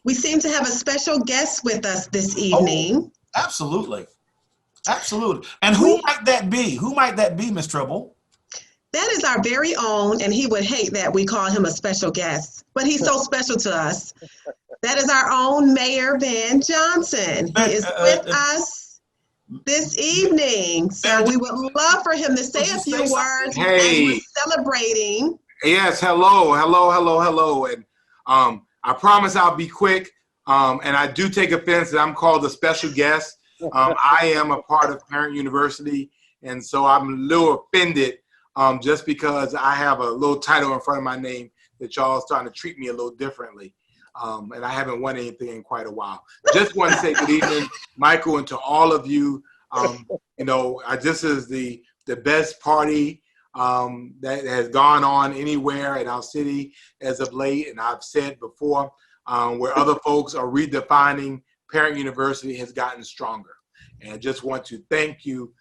We seem to have a special guest with us this Oh, evening. absolutely. Absolutely. And who We might that be? Who might that be, Miss Trouble? That is our very own, and he would hate that we call him a special guest, but he's so special to us. That is our own Mayor Van Johnson. He Uh, is uh, with uh, us this evening. Mayor So we would Johnson, love for him to say would you a few say something? words as we're Hey, celebrating. yes, hello. And I promise I'll be quick. And I do take offense that I'm called a special guest. I am a part of Parent University, and so I'm a little offended just because I have a little title in front of my name that y'all is starting to treat me a little differently. And I haven't won anything in quite a while. Just want to say good evening, Michael, and to all of you. This is the best party that has gone on anywhere in our city as of late. And I've said before, where other folks are redefining, Parent University has gotten stronger. And I just want to thank you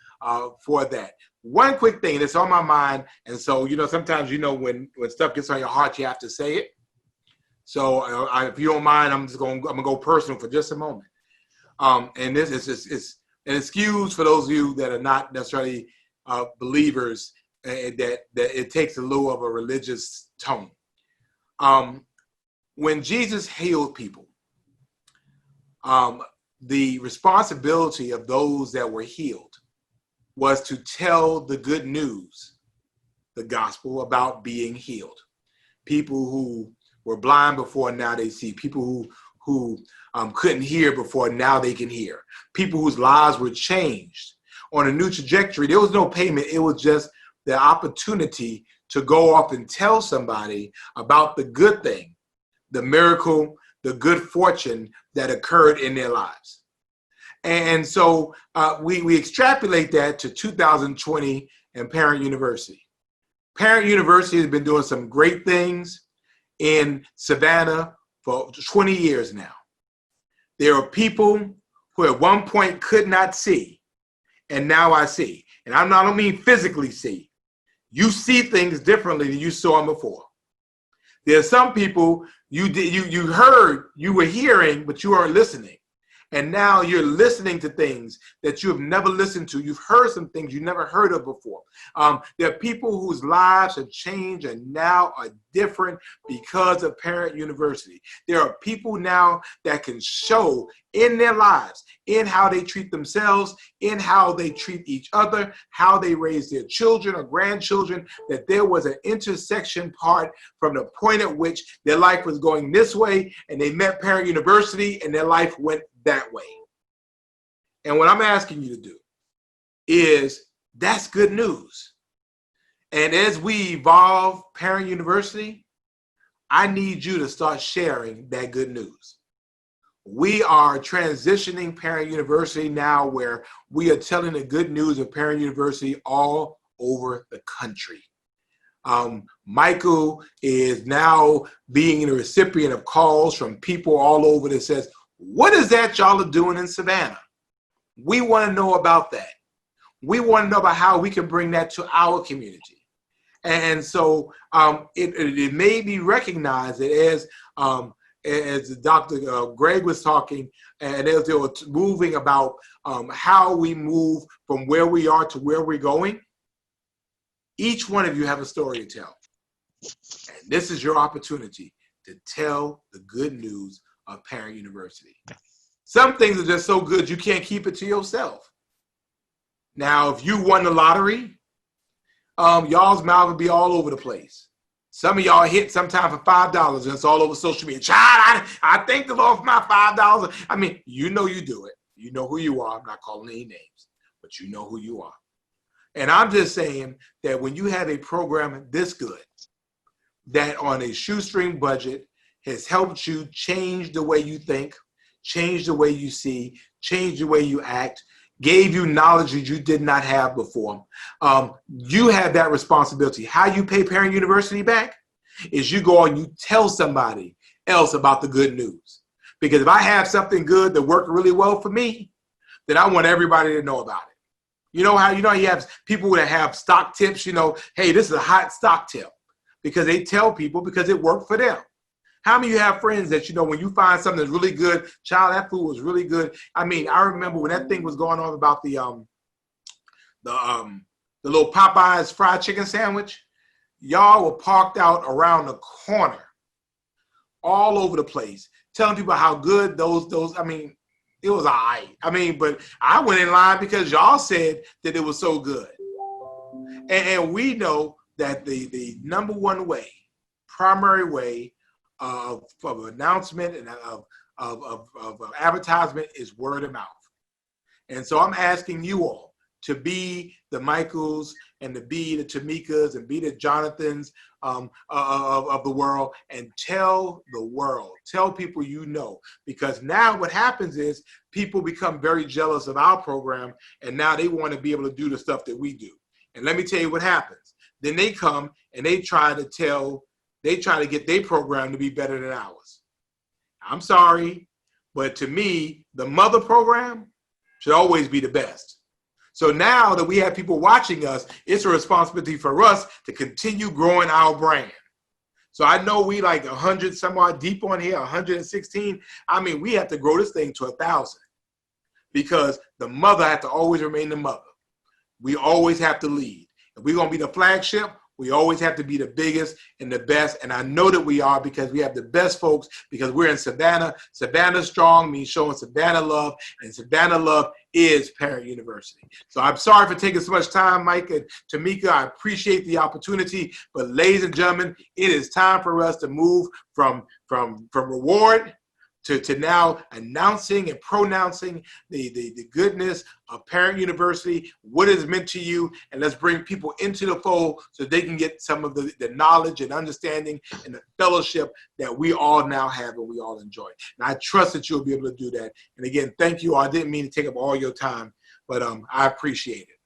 for that. One quick thing that's on my mind, and so, sometimes, when stuff gets on your heart, you have to say it. So if you don't mind, I'm going to go personal for just a moment. And this is an excuse for those of you that are not necessarily believers, that it takes a little of a religious tone. When Jesus healed people, the responsibility of those that were healed was to tell the good news, the gospel about being healed. People who were blind before, now they see. People who couldn't hear before, now they can hear. People whose lives were changed on a new trajectory. There was no payment. It was just the opportunity to go off and tell somebody about the good thing, the miracle, the good fortune that occurred in their lives. And so we extrapolate that to 2020 and Parent University. Parent University has been doing some great things in Savannah for 20 years now. There are people who at one point could not see, and now I see. And I don't mean physically see. You see things differently than you saw them before. There are some people you heard, you were hearing, but you weren't listening. And now you're listening to things that you have never listened to. You've heard some things you never heard of before. There are people whose lives have changed and now are different because of Parent University. There are people now that can show in their lives, in how they treat themselves, in how they treat each other, how they raise their children or grandchildren, that there was an intersection part from the point at which their life was going this way and they met Parent University and their life went that way. And what I'm asking you to do is, that's good news. And as we evolve Parent University, I need you to start sharing that good news. We are transitioning Parent University now, where we are telling the good news of Parent University all over the country. Michael is now being the recipient of calls from people all over that says, what is that y'all are doing in Savannah? We want to know about that. We want to know about how we can bring that to our community. And so it may be recognized that as Dr. Greg was talking, and as they were moving about how we move from where we are to where we're going, each one of you have a story to tell. And this is your opportunity to tell the good news of Parent University. Some things are just so good you can't keep it to yourself. Now, if you won the lottery, y'all's mouth would be all over the place. Some of y'all hit sometime for $5 and it's all over social media. Child, I thank the Lord for my $5. I mean, you know you do it. You know who you are. I'm not calling any names, but you know who you are. And I'm just saying that when you have a program this good, that on a shoestring budget has helped you change the way you think, change the way you see, change the way you act, gave you knowledge that you did not have before. You have that responsibility. How you pay Parent University back is you go and you tell somebody else about the good news. Because if I have something good that worked really well for me, then I want everybody to know about it. You know how you have people that have stock tips, hey, this is a hot stock tip, because they tell people because it worked for them. How many of you have friends that, you know, when you find something that's really good, child, that food was really good. I mean, I remember when that thing was going on about the little Popeyes fried chicken sandwich. Y'all were parked out around the corner, all over the place, telling people how good those. I mean, it was all right. I mean, but I went in line because y'all said that it was so good, and we know that the number one way, primary way of announcement and of advertisement is word of mouth. And so I'm asking you all to be the Michaels and to be the Tamikas and be the Jonathans of the world, and tell the world, tell people you know, because now what happens is people become very jealous of our program, and now they want to be able to do the stuff that we do. And let me tell you what happens. Then they come and they try to get their program to be better than ours. I'm sorry, but to me, the mother program should always be the best. So now that we have people watching us, it's a responsibility for us to continue growing our brand. So I know we like 100 some odd deep on here, 116. I mean, we have to grow this thing to 1,000 because the mother has to always remain the mother. We always have to lead. If we're going to be the flagship, we always have to be the biggest and the best. And I know that we are because we have the best folks, because we're in Savannah. Savannah strong means showing Savannah love, and Savannah love is Parent University. So I'm sorry for taking so much time, Mike and Tamika. I appreciate the opportunity. But ladies and gentlemen, it is time for us to move from reward to now announcing and pronouncing the goodness of Parent University, what it is meant to you, and let's bring people into the fold so they can get some of the knowledge and understanding and the fellowship that we all now have and we all enjoy. And I trust that you'll be able to do that. And again, thank you all. I didn't mean to take up all your time, but I appreciate it.